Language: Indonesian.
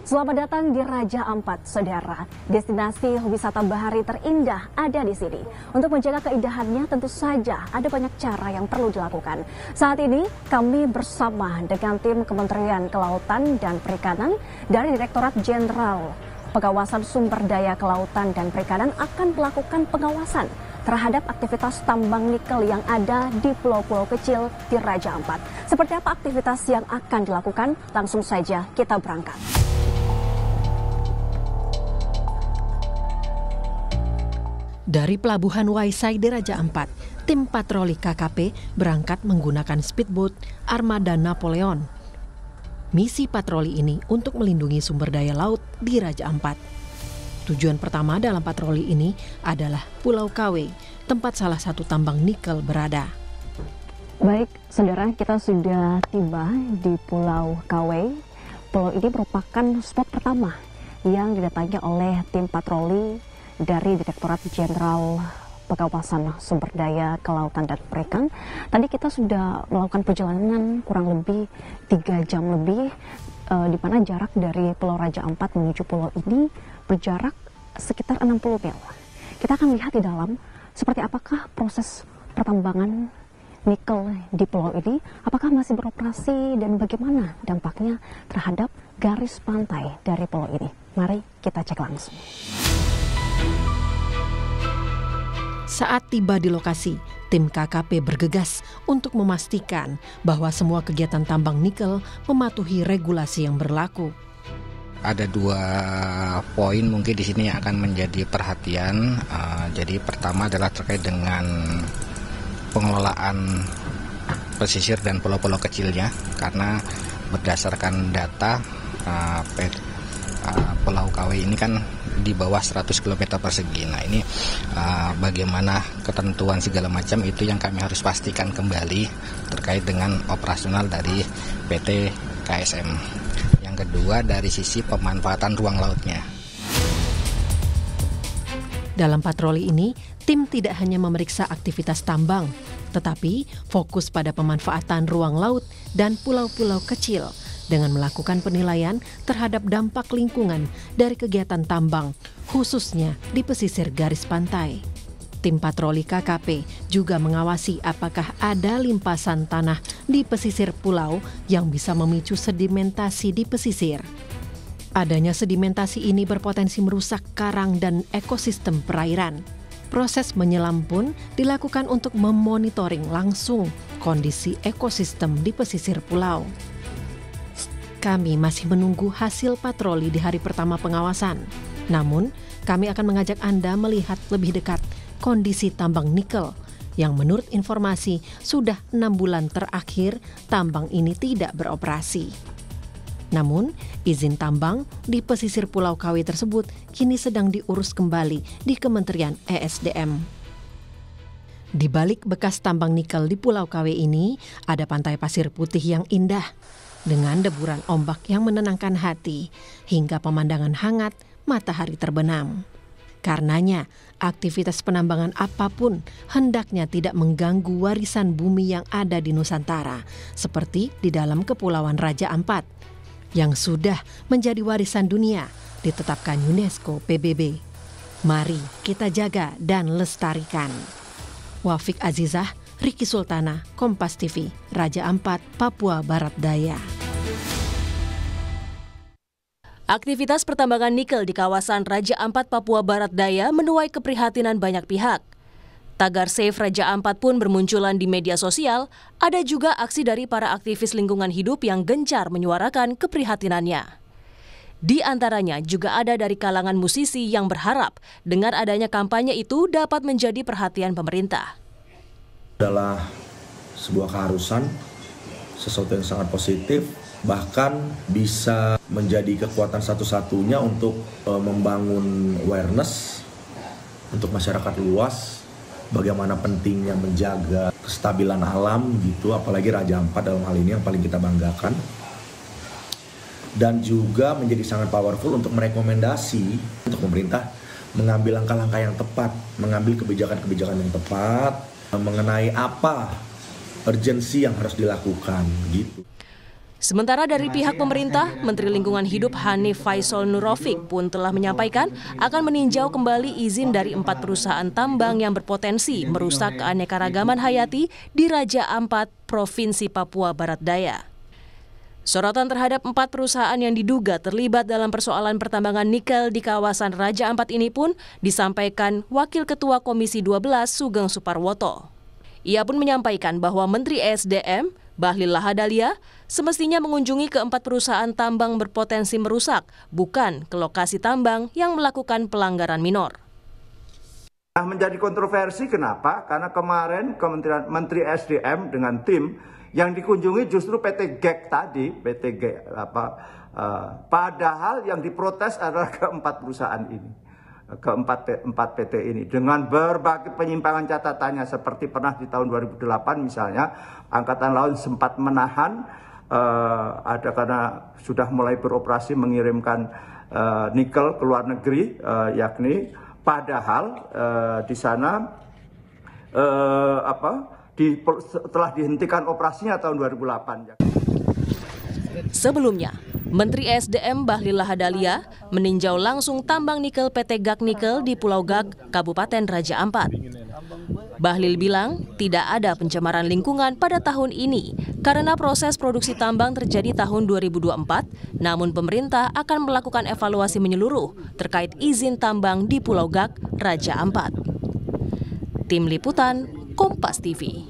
Selamat datang di Raja Ampat, saudara. Destinasi wisata bahari terindah ada di sini. Untuk menjaga keindahannya tentu saja ada banyak cara yang perlu dilakukan. Saat ini kami bersama dengan tim Kementerian Kelautan dan Perikanan dari Direktorat Jenderal Pengawasan Sumber Daya Kelautan dan Perikanan akan melakukan pengawasan terhadap aktivitas tambang nikel yang ada di pulau-pulau kecil di Raja Ampat. Seperti apa aktivitas yang akan dilakukan? Langsung saja kita berangkat. Dari Pelabuhan Waisai di Raja Ampat, tim patroli KKP berangkat menggunakan speedboat Armada Napoleon. Misi patroli ini untuk melindungi sumber daya laut di Raja Ampat. Tujuan pertama dalam patroli ini adalah Pulau Kawe, tempat salah satu tambang nikel berada. Baik, saudara, kita sudah tiba di Pulau Kawe. Pulau ini merupakan spot pertama yang didatangi oleh tim patroli dari Direktorat Jenderal Pengawasan Sumber Daya Kelautan dan Perikanan. Tadi kita sudah melakukan perjalanan kurang lebih 3 jam lebih, di mana jarak dari Pulau Raja Ampat menuju pulau ini berjarak sekitar 60 mil. Kita akan lihat di dalam seperti apakah proses pertambangan nikel di pulau ini, apakah masih beroperasi dan bagaimana dampaknya terhadap garis pantai dari pulau ini. Mari kita cek langsung. Saat tiba di lokasi, tim KKP bergegas untuk memastikan bahwa semua kegiatan tambang nikel mematuhi regulasi yang berlaku. Ada 2 poin mungkin di sini yang akan menjadi perhatian. Jadi pertama adalah terkait dengan pengelolaan pesisir dan pulau-pulau kecilnya, karena berdasarkan data Pulau Kawe ini kan di bawah 100 km persegi. Nah ini bagaimana ketentuan segala macam itu yang kami harus pastikan kembali terkait dengan operasional dari PT KSM. Yang kedua dari sisi pemanfaatan ruang lautnya. Dalam patroli ini, tim tidak hanya memeriksa aktivitas tambang, tetapi fokus pada pemanfaatan ruang laut dan pulau-pulau kecil dengan melakukan penilaian terhadap dampak lingkungan dari kegiatan tambang, khususnya di pesisir garis pantai. Tim patroli KKP juga mengawasi apakah ada limpasan tanah di pesisir pulau yang bisa memicu sedimentasi di pesisir. Adanya sedimentasi ini berpotensi merusak karang dan ekosistem perairan. Proses menyelam pun dilakukan untuk memonitoring langsung kondisi ekosistem di pesisir pulau. Kami masih menunggu hasil patroli di hari pertama pengawasan. Namun, kami akan mengajak Anda melihat lebih dekat kondisi tambang nikel yang menurut informasi sudah 6 bulan terakhir tambang ini tidak beroperasi. Namun, izin tambang di pesisir Pulau Kawe tersebut kini sedang diurus kembali di Kementerian ESDM. Di balik bekas tambang nikel di Pulau Kawe ini, ada pantai pasir putih yang indah, dengan deburan ombak yang menenangkan hati, hingga pemandangan hangat matahari terbenam. Karenanya, aktivitas penambangan apapun hendaknya tidak mengganggu warisan bumi yang ada di Nusantara, seperti di dalam Kepulauan Raja Ampat, yang sudah menjadi warisan dunia ditetapkan UNESCO PBB. Mari kita jaga dan lestarikan. Wafiq Azizah, Riki Sultana, Kompas TV, Raja Ampat, Papua Barat Daya. Aktivitas pertambangan nikel di kawasan Raja Ampat, Papua Barat Daya menuai keprihatinan banyak pihak. Tagar Save Raja Ampat pun bermunculan di media sosial. Ada juga aksi dari para aktivis lingkungan hidup yang gencar menyuarakan keprihatinannya. Di antaranya juga ada dari kalangan musisi yang berharap dengan adanya kampanye itu dapat menjadi perhatian pemerintah. Adalah sebuah keharusan, sesuatu yang sangat positif, bahkan bisa menjadi kekuatan satu-satunya untuk membangun awareness untuk masyarakat luas, bagaimana pentingnya menjaga kestabilan alam gitu, apalagi Raja Ampat dalam hal ini yang paling kita banggakan. Dan juga menjadi sangat powerful untuk merekomendasi untuk pemerintah mengambil langkah-langkah yang tepat, mengambil kebijakan-kebijakan yang tepat mengenai apa urgensi yang harus dilakukan gitu. Sementara dari pihak pemerintah, Menteri Lingkungan Hidup Hanif Faisal Nurrofik pun telah menyampaikan akan meninjau kembali izin dari 4 perusahaan tambang yang berpotensi merusak keanekaragaman hayati di Raja Ampat, Provinsi Papua Barat Daya. Sorotan terhadap 4 perusahaan yang diduga terlibat dalam persoalan pertambangan nikel di kawasan Raja Ampat ini pun disampaikan Wakil Ketua Komisi 12 Sugeng Suparwoto. Ia pun menyampaikan bahwa Menteri ESDM Bahlil Lahadalia semestinya mengunjungi ke 4 perusahaan tambang berpotensi merusak, bukan ke lokasi tambang yang melakukan pelanggaran minor. Nah, menjadi kontroversi kenapa? Karena kemarin Kementerian Menteri SDM dengan tim yang dikunjungi justru PT GEK tadi, padahal yang diprotes adalah keempat perusahaan ini. Keempat PT ini dengan berbagai penyimpangan catatannya, seperti pernah di tahun 2008 misalnya Angkatan Laut sempat menahan ada karena sudah mulai beroperasi mengirimkan nikel ke luar negeri, yakni padahal di sana telah dihentikan operasinya tahun 2008. Sebelumnya, Menteri SDM Bahlil Lahadalia meninjau langsung tambang nikel PT GAK Nikel di Pulau GAK, Kabupaten Raja Ampat. Bahlil bilang tidak ada pencemaran lingkungan pada tahun ini karena proses produksi tambang terjadi tahun 2024, namun pemerintah akan melakukan evaluasi menyeluruh terkait izin tambang di Pulau GAK, Raja Ampat. Tim Liputan, Kompas TV.